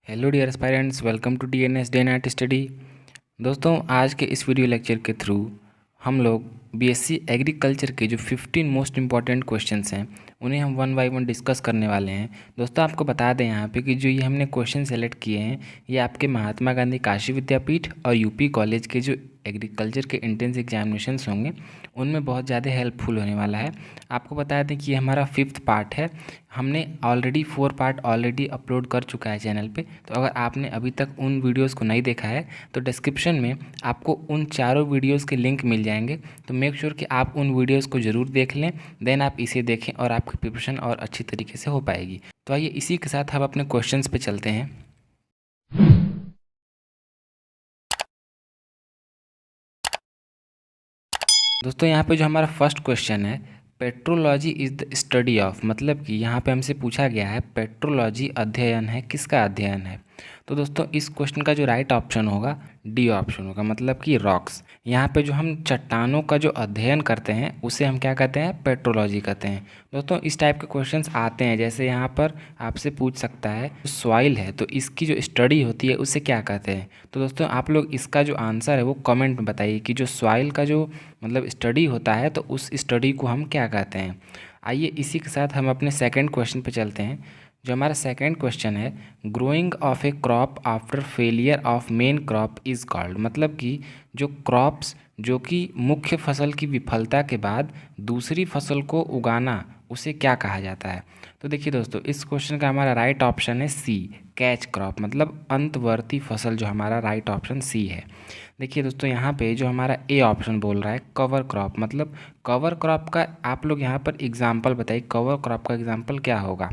Hello dear aspirants, welcome to DNS day night study. दोस्तों, आज के इस वीडियो लेक्चर के थ्रू हम लोग बीएससी एग्रीकल्चर के जो 15 मोस्ट इंपॉर्टेंट क्वेश्चंस हैं उन्हें हम वन बाय वन डिस्कस करने वाले हैं। दोस्तों, आपको बता दें यहाँ पे कि जो ये हमने क्वेश्चन सेलेक्ट किए हैं ये आपके महात्मा गांधी काशी विद्यापीठ और यूपी कॉलेज के जो एग्रीकल्चर के एंट्रेंस एग्जामिनेशंस होंगे उनमें बहुत ज़्यादा हेल्पफुल होने वाला है। आपको बता दें कि ये हमारा 5th पार्ट है। हमने ऑलरेडी 4 पार्ट ऑलरेडी अपलोड कर चुका है चैनल पे, तो अगर आपने अभी तक उन वीडियोस को नहीं देखा है तो डिस्क्रिप्शन में आपको उन चारों वीडियोस के लिंक मिल जाएंगे। तो मेक श्योर कि आप उन वीडियोस को ज़रूर देख लें, देन आप इसे देखें और आपकी प्रिपरेशन और अच्छी तरीके से हो पाएगी। तो आइए इसी के साथ हम अपने क्वेश्चंस पे चलते हैं। दोस्तों, यहाँ पे जो हमारा फर्स्ट क्वेश्चन है, petrology is the study of, मतलब कि यहाँ पे हमसे पूछा गया है पेट्रोलॉजी अध्ययन है, किसका अध्ययन है। तो दोस्तों, इस क्वेश्चन का जो राइट ऑप्शन होगा डी ऑप्शन होगा, मतलब कि रॉक्स। यहाँ पे जो हम चट्टानों का जो अध्ययन करते हैं उसे हम क्या कहते हैं, पेट्रोलॉजी कहते हैं। दोस्तों, इस टाइप के क्वेश्चंस आते हैं, जैसे यहाँ पर आपसे पूछ सकता है सॉइल है तो इसकी जो स्टडी होती है उसे क्या कहते हैं। तो दोस्तों, आप लोग इसका जो आंसर है वो कमेंट में बताइए कि जो सॉइल का जो मतलब स्टडी होता है तो उस स्टडी को हम क्या कहते हैं। आइए इसी के साथ हम अपने सेकंड क्वेश्चन पे चलते हैं। जो हमारा सेकंड क्वेश्चन है, growing of A crop after failure of main crop is called, मतलब कि जो क्रॉप्स जो कि मुख्य फसल की विफलता के बाद दूसरी फसल को उगाना उसे क्या कहा जाता है। तो देखिए दोस्तों, इस क्वेश्चन का हमारा राइट ऑप्शन है सी, कैच क्रॉप, मतलब अंतवर्ती फसल जो हमारा राइट ऑप्शन सी है। देखिए दोस्तों, यहाँ पे जो हमारा ए ऑप्शन बोल रहा है कवर क्रॉप, मतलब कवर क्रॉप का आप लोग यहाँ पर एग्जाम्पल बताइए, कवर क्रॉप का एग्जाम्पल क्या होगा।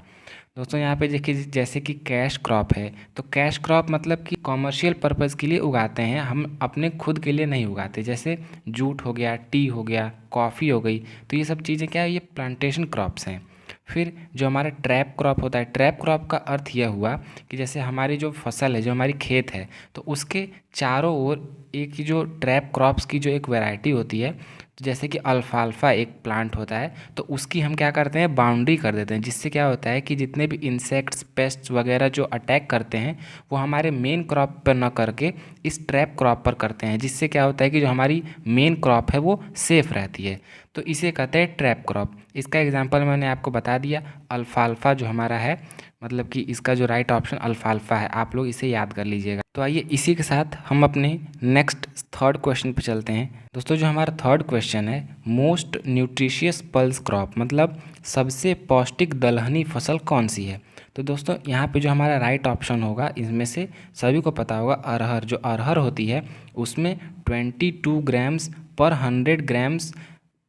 दोस्तों, यहाँ पे देखिए जैसे कि कैश क्रॉप है, तो कैश क्रॉप मतलब कि कॉमर्शियल पर्पज़ के लिए उगाते हैं, हम अपने खुद के लिए नहीं उगाते। जैसे जूट हो गया, टी हो गया, कॉफ़ी हो गई, तो ये सब चीज़ें क्या है, ये प्लांटेशन क्रॉप्स हैं। फिर जो हमारा ट्रैप क्रॉप होता है, ट्रैप क्रॉप का अर्थ यह हुआ कि जैसे हमारी जो फसल है, जो हमारी खेत है, तो उसके चारों ओर एक ही जो ट्रैप क्रॉप्स की जो एक वैरायटी होती है, तो जैसे कि अल्फाल्फा एक प्लांट होता है, तो उसकी हम क्या करते हैं, बाउंड्री कर देते हैं, जिससे क्या होता है कि जितने भी इंसेक्ट्स, पेस्ट्स वगैरह जो अटैक करते हैं वो हमारे मेन क्रॉप पर न करके इस ट्रैप क्रॉप पर करते हैं, जिससे क्या होता है कि जो हमारी मेन क्रॉप है वो सेफ़ रहती है। तो इसे कहते हैं ट्रैप क्रॉप। इसका एग्जांपल मैंने आपको बता दिया, अल्फाल्फा जो हमारा है, मतलब कि इसका जो राइट ऑप्शन अल्फाल्फा है, आप लोग इसे याद कर लीजिएगा। तो आइए इसी के साथ हम अपने नेक्स्ट थर्ड क्वेश्चन पे चलते हैं। दोस्तों, जो हमारा थर्ड क्वेश्चन है, मोस्ट न्यूट्रिशियस पल्स क्रॉप, मतलब सबसे पौष्टिक दलहनी फसल कौन सी है। तो दोस्तों, यहाँ पे जो हमारा राइट ऑप्शन होगा, इसमें से सभी को पता होगा अरहर। जो अरहर होती है उसमें 22 ग्राम्स पर 100 ग्राम्स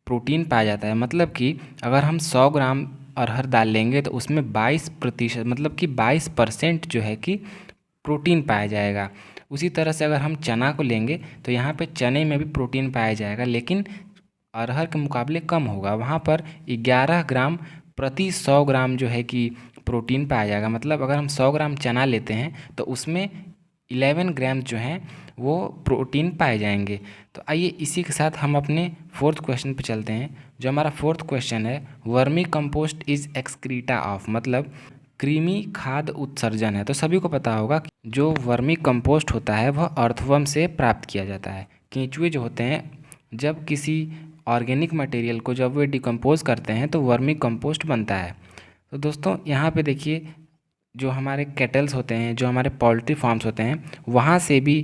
प्रोटीन पाया जाता है, मतलब कि अगर हम 100 ग्राम अरहर दाल लेंगे तो उसमें 22%, मतलब कि 22% जो है कि प्रोटीन पाया जाएगा। उसी तरह से अगर हम चना को लेंगे तो यहाँ पे चने में भी प्रोटीन पाया जाएगा, लेकिन अरहर के मुकाबले कम होगा, वहाँ पर 11 ग्राम प्रति 100 ग्राम जो है कि प्रोटीन पाया जाएगा। मतलब अगर हम 100 ग्राम चना लेते हैं तो उसमें 11 ग्राम जो हैं वो प्रोटीन पाए जाएंगे। तो आइए इसी के साथ हम अपने फोर्थ क्वेश्चन पे चलते हैं। जो हमारा फोर्थ क्वेश्चन है, vermi compost is excreta of, मतलब कृमि खाद उत्सर्जन है। तो सभी को पता होगा कि जो वर्मी कंपोस्ट होता है वह अर्थवर्म से प्राप्त किया जाता है। केंचुए जो होते हैं, जब किसी ऑर्गेनिक मटेरियल को जब वे डिकम्पोज करते हैं तो वर्मी कंपोस्ट बनता है। तो दोस्तों, यहाँ पे देखिए जो हमारे कैटल्स होते हैं, जो हमारे पोल्ट्री फार्म्स होते हैं, वहाँ से भी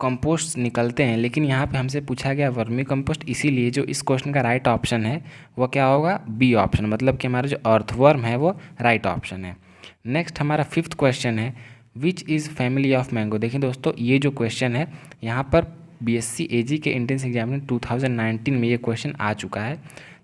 कंपोस्ट निकलते हैं, लेकिन यहाँ पे हमसे पूछा गया वर्मी कंपोस्ट, इसीलिए जो इस क्वेश्चन का राइट ऑप्शन है वो क्या होगा, बी ऑप्शन, मतलब कि हमारा जो अर्थवर्म है वो राइट ऑप्शन है। नेक्स्ट हमारा फिफ्थ क्वेश्चन है, which is family of mango. देखिए दोस्तों, ये जो क्वेश्चन है यहाँ पर बीएससी एजी के एंट्रेंस एग्जाम में 2019 में ये क्वेश्चन आ चुका है।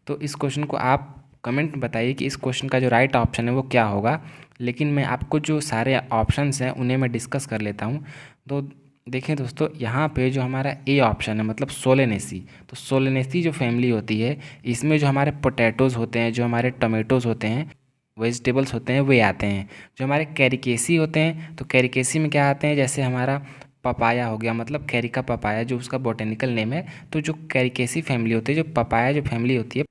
तो इस क्वेश्चन को आप कमेंट में बताइए कि इस क्वेश्चन का जो राइट ऑप्शन है वो क्या होगा। लेकिन मैं आपको जो सारे ऑप्शंस हैं उन्हें मैं डिस्कस कर लेता हूँ। तो देखिए दोस्तों, यहाँ पे जो हमारा ए ऑप्शन है, मतलब सोलेनेसी, तो सोलेनेसी जो फैमिली होती है इसमें जो हमारे पोटैटोज़ होते हैं, जो हमारे टमेटोज़ होते हैं, वेजिटेबल्स होते हैं, वे आते हैं। जो हमारे कैरिकेसी होते हैं, तो कैरिकेसी में क्या आते हैं, जैसे हमारा पपाया हो गया, मतलब कैरिका पपाया जो उसका बोटेनिकल नेम है। तो जो कैरिकेसी फैमिली होती है, जो पपाया जो फैमिली होती है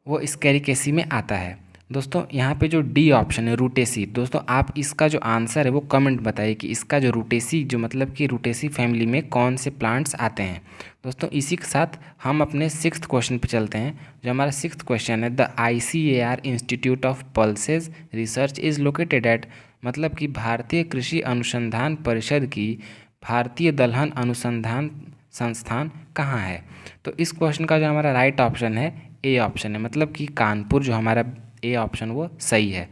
वो इस कैरिकेसी में आता है। दोस्तों यहाँ पे जो डी ऑप्शन है रूटेसी, दोस्तों आप इसका जो आंसर है वो कमेंट बताइए कि इसका जो रूटेसी जो मतलब कि रूटेसी फैमिली में कौन से प्लांट्स आते हैं। दोस्तों इसी के साथ हम अपने सिक्स्थ क्वेश्चन पे चलते हैं। जो हमारा सिक्स्थ क्वेश्चन है, the ICAR institute of pulses research is located at, मतलब कि भारतीय कृषि अनुसंधान परिषद की भारतीय दलहन अनुसंधान संस्थान कहाँ है। तो इस क्वेश्चन का जो हमारा राइट ऑप्शन है ए ऑप्शन है, मतलब कि कानपुर, जो हमारा ए ऑप्शन वो सही है।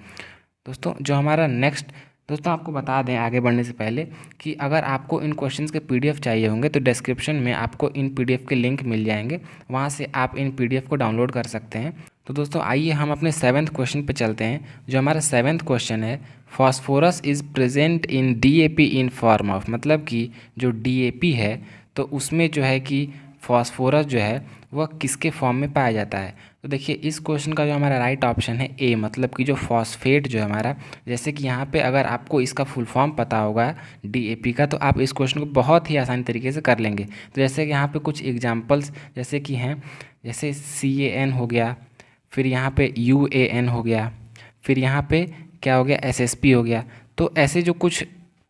दोस्तों जो हमारा नेक्स्ट, दोस्तों आपको बता दें आगे बढ़ने से पहले कि अगर आपको इन क्वेश्चंस के PDF चाहिए होंगे तो डिस्क्रिप्शन में आपको इन PDF के लिंक मिल जाएंगे, वहाँ से आप इन PDF को डाउनलोड कर सकते हैं। तो दोस्तों आइए हम अपने 7th क्वेश्चन पे चलते हैं। जो हमारा 7th क्वेश्चन है, phosphorus is present in DAP in form of, मतलब कि जो DAP है तो उसमें जो है कि फॉस्फोरस जो है वह किसके फॉर्म में पाया जाता है। तो देखिए इस क्वेश्चन का जो हमारा राइट ऑप्शन है ए, मतलब कि जो फॉस्फेट जो है हमारा, जैसे कि यहाँ पे अगर आपको इसका फुल फॉर्म पता होगा DAP का तो आप इस क्वेश्चन को बहुत ही आसानी तरीके से कर लेंगे। तो जैसे कि यहाँ पे कुछ एग्जांपल्स जैसे कि हैं, जैसे CAN हो गया, फिर यहाँ पे UAN हो गया, फिर यहाँ पे क्या हो गया SSP हो गया। तो ऐसे जो कुछ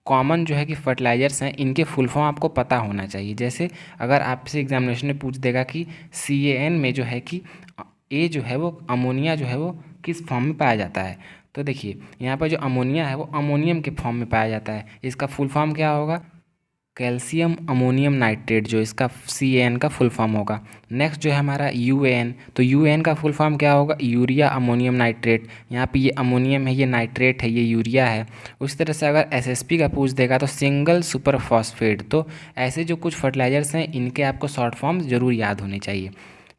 कॉमन जो है कि फर्टिलाइजर्स हैं, इनके फुल फॉर्म आपको पता होना चाहिए। जैसे अगर आपसे एग्जामिनेशन में पूछ देगा कि CAN में जो है कि ए जो है वो अमोनिया जो है वो किस फॉर्म में पाया जाता है, तो देखिए यहाँ पर जो अमोनिया है वो अमोनियम के फॉर्म में पाया जाता है। इसका फुल फॉर्म क्या होगा, कैल्शियम अमोनियम नाइट्रेट, जो इसका CAN का फुल फॉर्म होगा। नेक्स्ट जो है हमारा UAN, तो UAN का फुल फॉर्म क्या होगा, यूरिया अमोनियम नाइट्रेट। यहाँ पे ये अमोनियम है, ये नाइट्रेट है, ये यूरिया है। उसी तरह से अगर SSP का पूछ देगा तो सिंगल सुपर फॉस्फेट। तो ऐसे जो कुछ फर्टिलाइजर्स हैं इनके आपको शॉर्ट फॉर्म ज़रूर याद होने चाहिए।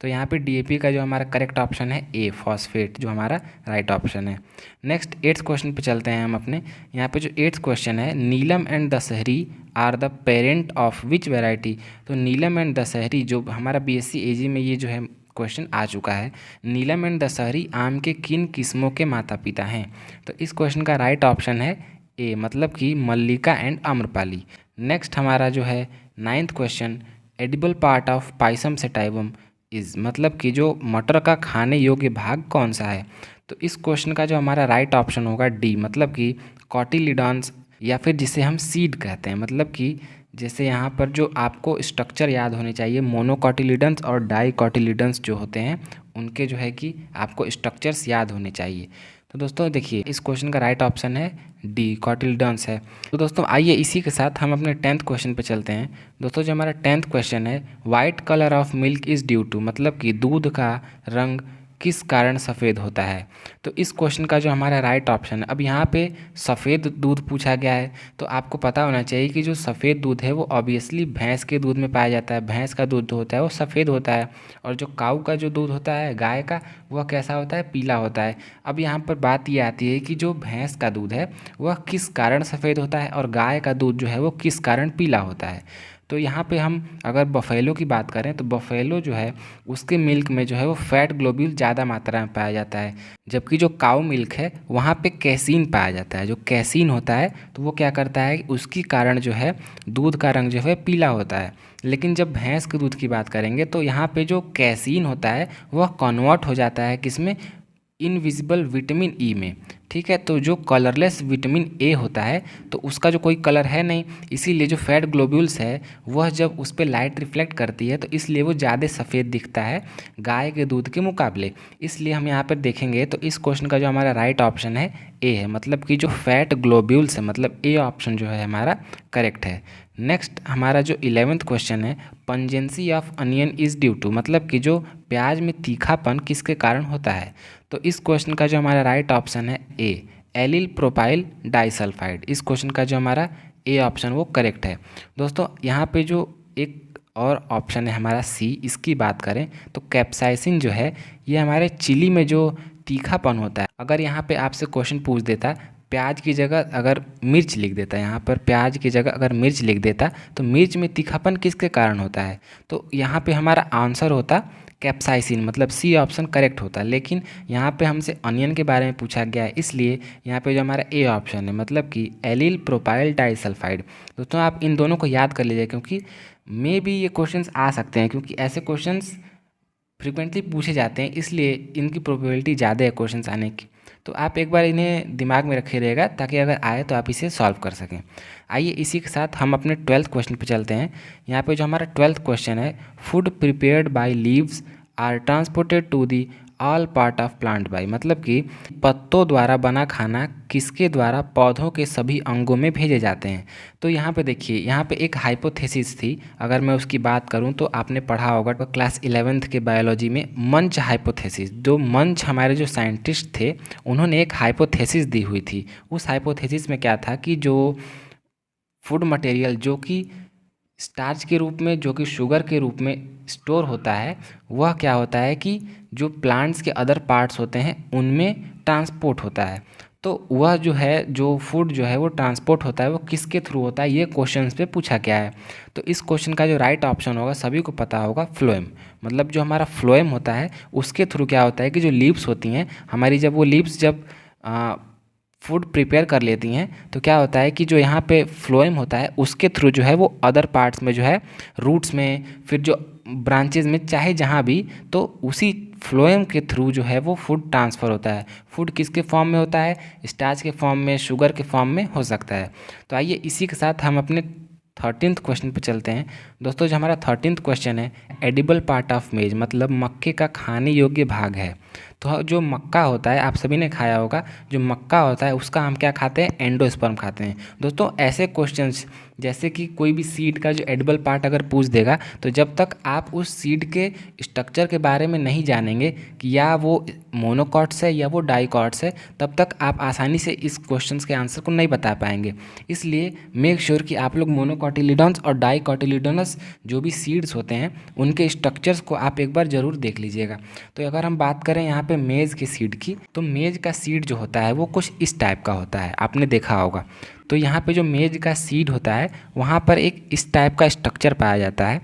तो यहाँ पे DAP का जो हमारा करेक्ट ऑप्शन है ए, फॉस्फेट, जो हमारा राइट ऑप्शन है। नेक्स्ट 8th क्वेश्चन पे चलते हैं हम अपने। यहाँ पे जो 8th क्वेश्चन है, Neelam and Dasheri are the parent of which variety. तो नीलम एंड दशहरी जो हमारा BSc AG में ये जो है क्वेश्चन आ चुका है, नीलम एंड दशहरी आम के किन किस्मों के माता पिता हैं। तो इस क्वेश्चन का राइट ऑप्शन है ए, मतलब कि मल्लिका एंड आम्रपाली। नेक्स्ट हमारा जो है 9th question, edible part of Pisum sativum is, मतलब कि जो मटर का खाने योग्य भाग कौन सा है। तो इस क्वेश्चन का जो हमारा राइट ऑप्शन होगा डी, मतलब कि कॉटिलिडॉन्स, या फिर जिसे हम सीड कहते हैं। मतलब कि जैसे यहाँ पर जो आपको स्ट्रक्चर याद होने चाहिए, मोनोकॉटिलिडन्स और डाइकॉटिलिडन्स जो होते हैं उनके जो है कि आपको स्ट्रक्चर्स याद होने चाहिए। तो दोस्तों देखिए इस क्वेश्चन का राइट ऑप्शन है डी, कॉटिलिडन्स है। तो दोस्तों आइए इसी के साथ हम अपने 10th क्वेश्चन पे चलते हैं। दोस्तों जो हमारा 10th क्वेश्चन है, white colour of milk is due to, मतलब कि दूध का रंग किस कारण सफ़ेद होता है। तो इस क्वेश्चन का जो हमारा राइट ऑप्शन है, अब यहाँ पे सफ़ेद दूध पूछा गया है तो आपको पता होना चाहिए कि जो सफ़ेद दूध है वो ऑब्वियसली भैंस के दूध में पाया जाता है। भैंस का दूध होता है वो सफ़ेद होता है, और जो काऊ का जो दूध होता है, गाय का, वह कैसा होता है, पीला होता है। अब यहाँ पर बात ये आती है कि जो भैंस का दूध है वह किस कारण सफ़ेद होता है और गाय का दूध जो है वो किस कारण पीला होता है। तो यहाँ पे हम अगर बफेलो की बात करें तो बफेलो जो है उसके मिल्क में जो है वो फैट ग्लोब्यूल ज़्यादा मात्रा में पाया जाता है, जबकि जो काऊ मिल्क है वहाँ पे कैसीन पाया जाता है। जो कैसीन होता है तो वो क्या करता है, उसकी कारण जो है दूध का रंग जो है पीला होता है। लेकिन जब भैंस के दूध की बात करेंगे तो यहाँ पे जो कैसीन होता है वह कन्वर्ट हो जाता है किसमें, इनविजिबल विटामिन ई में। ठीक है, तो जो कलरलेस विटामिन ए होता है तो उसका जो कोई कलर है नहीं, इसीलिए जो फैट ग्लोब्यूल्स है वह जब उस पर लाइट रिफ्लेक्ट करती है तो इसलिए वो ज़्यादा सफ़ेद दिखता है गाय के दूध के मुकाबले। इसलिए हम यहाँ पर देखेंगे तो इस क्वेश्चन का जो हमारा राइट ऑप्शन है ए है, मतलब कि जो फैट ग्लोब्यूल्स है, मतलब ए ऑप्शन जो है हमारा करेक्ट है। नेक्स्ट हमारा जो 11th क्वेश्चन है, pungency of onion is due to, मतलब कि जो प्याज में तीखापन किसके कारण होता है। तो इस क्वेश्चन का जो हमारा राइट ऑप्शन है ए, एलिल प्रोपाइल डाइसल्फाइड। इस क्वेश्चन का जो हमारा ए ऑप्शन वो करेक्ट है। दोस्तों यहाँ पे जो एक और ऑप्शन है हमारा सी, इसकी बात करें तो कैप्साइसिन जो है ये हमारे चिली में जो तीखापन होता है, अगर यहाँ पे आपसे क्वेश्चन पूछ देता प्याज की जगह अगर मिर्च लिख देता, यहाँ पर प्याज की जगह अगर मिर्च लिख देता तो मिर्च में तीखापन किसके कारण होता है, तो यहाँ पे हमारा आंसर होता कैप्साइसिन, मतलब सी ऑप्शन करेक्ट होता। लेकिन यहाँ पे हमसे अनियन के बारे में पूछा गया है, इसलिए यहाँ पे जो हमारा ए ऑप्शन है, मतलब कि एलिल प्रोपाइल डाइसल्फाइड। दोस्तों आप इन दोनों को याद कर लीजिए क्योंकि मे भी ये क्वेश्चंस आ सकते हैं, क्योंकि ऐसे क्वेश्चंस फ्रिक्वेंटली पूछे जाते हैं, इसलिए इनकी प्रोबेबिलिटी ज़्यादा है क्वेश्चंस आने की। तो आप एक बार इन्हें दिमाग में रखे रहेगा ताकि अगर आए तो आप इसे सॉल्व कर सकें। आइए इसी के साथ हम अपने 12th क्वेश्चन पे चलते हैं। यहाँ पे जो हमारा 12th क्वेश्चन है, food prepared by leaves are transported to the all part of plant by, मतलब कि पत्तों द्वारा बना खाना किसके द्वारा पौधों के सभी अंगों में भेजे जाते हैं। तो यहाँ पे देखिए, यहाँ पे एक हाइपोथेसिस थी। अगर मैं उसकी बात करूँ तो आपने पढ़ा होगा तो क्लास 11th के बायोलॉजी में मंच हाइपोथेसिस। जो मंच हमारे जो साइंटिस्ट थे उन्होंने एक हाइपोथेसिस दी हुई थी। उस हाइपोथेसिस में क्या था कि जो फूड मटेरियल जो कि स्टार्च के रूप में, जो कि शुगर के रूप में स्टोर होता है, वह क्या होता है कि जो प्लांट्स के अदर पार्ट्स होते हैं उनमें ट्रांसपोर्ट होता है। तो वह जो है, जो फूड जो है वो ट्रांसपोर्ट होता है, वो किसके थ्रू होता है, ये क्वेश्चन पे पूछा गया है। तो इस क्वेश्चन का जो राइट ऑप्शन होगा, सभी को पता होगा, फ्लोएम। मतलब जो हमारा फ्लोएम होता है उसके थ्रू क्या होता है कि जो लीव्स होती हैं हमारी, जब वो लीव्स जब फूड प्रिपेयर कर लेती हैं तो क्या होता है कि जो यहाँ पे फ्लोएम होता है उसके थ्रू जो है वो अदर पार्ट्स में जो है, रूट्स में, फिर जो ब्रांचेज में, चाहे जहाँ भी, तो उसी फ्लोएम के थ्रू जो है वो फूड ट्रांसफ़र होता है। फूड किसके फॉर्म में होता है, स्टार्च के फॉर्म में, शुगर के फॉर्म में हो सकता है। तो आइए इसी के साथ हम अपने 13th क्वेश्चन पे चलते हैं। दोस्तों जो हमारा 13th क्वेश्चन है, एडिबल पार्ट ऑफ मेज, मतलब मक्के का खाने योग्य भाग है। तो जो मक्का होता है, आप सभी ने खाया होगा, जो मक्का होता है उसका हम क्या खाते हैं, एंडोस्पर्म खाते हैं। दोस्तों ऐसे क्वेश्चंस जैसे कि कोई भी सीड का जो एडिबल पार्ट अगर पूछ देगा, तो जब तक आप उस सीड के स्ट्रक्चर के बारे में नहीं जानेंगे कि या वो मोनोकॉट्स है या वो डाइकॉट्स है, तब तक आप आसानी से इस क्वेश्चंस के आंसर को नहीं बता पाएंगे। इसलिए मेक श्योर कि आप लोग मोनोकॉटिलिडॉन्स और डाइकॉटिलिडोनस जो भी सीड्स होते हैं उनके स्ट्रक्चर्स को आप एक बार ज़रूर देख लीजिएगा। तो अगर हम बात करें यहाँ पे मेज़ के सीड की, तो मेज़ का सीड जो होता है वो कुछ इस टाइप का होता है, आपने देखा होगा। तो यहाँ पे जो मेज़ का सीड होता है वहाँ पर एक इस टाइप का स्ट्रक्चर पाया जाता है।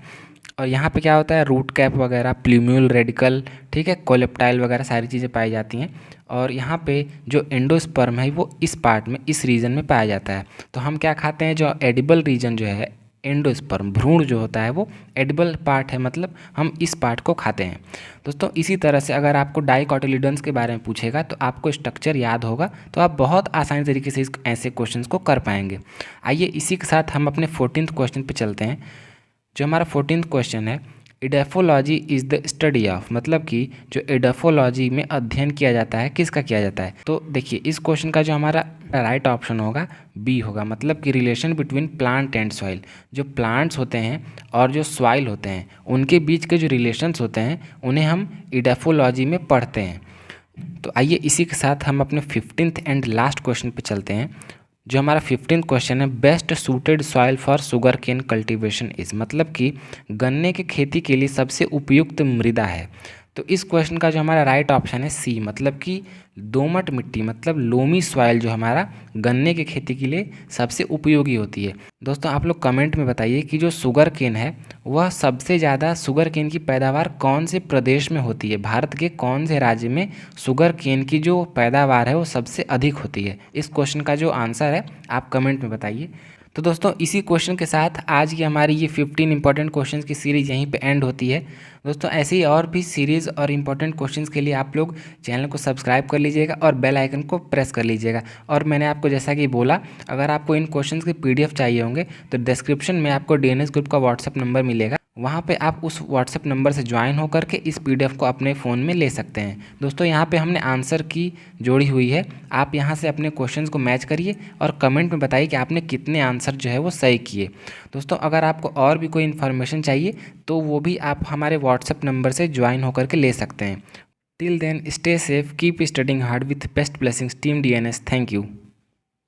और यहाँ पे क्या होता है, रूट कैप वगैरह, प्ल्यूम्यूल रेडिकल, ठीक है, कोलेप्टाइल वगैरह सारी चीज़ें पाई जाती हैं। और यहाँ पे जो एंडोस्पर्म है वो इस पार्ट में, इस रीजन में पाया जाता है। तो हम क्या खाते हैं, जो एडिबल रीजन जो है, एंडोस्पर्म भ्रूण जो होता है वो एडिबल पार्ट है, मतलब हम इस पार्ट को खाते हैं। दोस्तों इसी तरह से अगर आपको डाइकोटिलिडन्स के बारे में पूछेगा तो आपको स्ट्रक्चर याद होगा, तो आप बहुत आसानी तरीके से ऐसे क्वेश्चंस को कर पाएंगे। आइए इसी के साथ हम अपने 14th क्वेश्चन पे चलते हैं। जो हमारा 14th क्वेश्चन है, edaphology is the study of, मतलब कि जो एडाफोलॉजी में अध्ययन किया जाता है किसका किया जाता है। तो देखिए इस क्वेश्चन का जो हमारा राइट ऑप्शन होगा बी होगा, मतलब कि relation between plant and soil. जो प्लांट्स होते हैं और जो सॉइल होते हैं उनके बीच के जो रिलेशंस होते हैं उन्हें हम एडाफोलॉजी में पढ़ते हैं। तो आइए इसी के साथ हम अपने 15th एंड लास्ट क्वेश्चन पे चलते हैं। जो हमारा 15th क्वेश्चन है, best suited soil for sugarcane cultivation is, मतलब कि गन्ने की खेती के लिए सबसे उपयुक्त मृदा है। तो इस क्वेश्चन का जो हमारा राइट ऑप्शन है सी, मतलब कि दोमट मिट्टी, मतलब लोमी सॉइल जो हमारा गन्ने की खेती के लिए सबसे उपयोगी होती है। दोस्तों आप लोग कमेंट में बताइए कि जो शुगर केन है वह सबसे ज़्यादा शुगर केन की पैदावार कौन से प्रदेश में होती है, भारत के कौन से राज्य में शुगर केन की जो पैदावार है वो सबसे अधिक होती है। इस क्वेश्चन का जो आंसर है आप कमेंट में बताइए। तो दोस्तों इसी क्वेश्चन के साथ आज की हमारी ये 15 इंपॉर्टेंट क्वेश्चंस की सीरीज़ यहीं पे एंड होती है। दोस्तों ऐसे ही और भी सीरीज़ और इम्पॉर्टेंट क्वेश्चंस के लिए आप लोग चैनल को सब्सक्राइब कर लीजिएगा और बेल आइकन को प्रेस कर लीजिएगा। और मैंने आपको जैसा कि बोला, अगर आपको इन क्वेश्चंस के PDF चाहिए होंगे तो डिस्क्रिप्शन में आपको DNS ग्रुप का व्हाट्सएप नंबर मिलेगा, वहाँ पे आप उस व्हाट्सएप नंबर से ज्वाइन होकर के इस PDF को अपने फ़ोन में ले सकते हैं। दोस्तों यहाँ पे हमने आंसर की जोड़ी हुई है, आप यहाँ से अपने क्वेश्चंस को मैच करिए और कमेंट में बताइए कि आपने कितने आंसर जो है वो सही किए। दोस्तों अगर आपको और भी कोई इन्फॉर्मेशन चाहिए तो वो भी आप हमारे व्हाट्सएप नंबर से ज्वाइन होकर के ले सकते हैं। Till then stay safe, keep studying hard with best blessings team DNS। Thank you.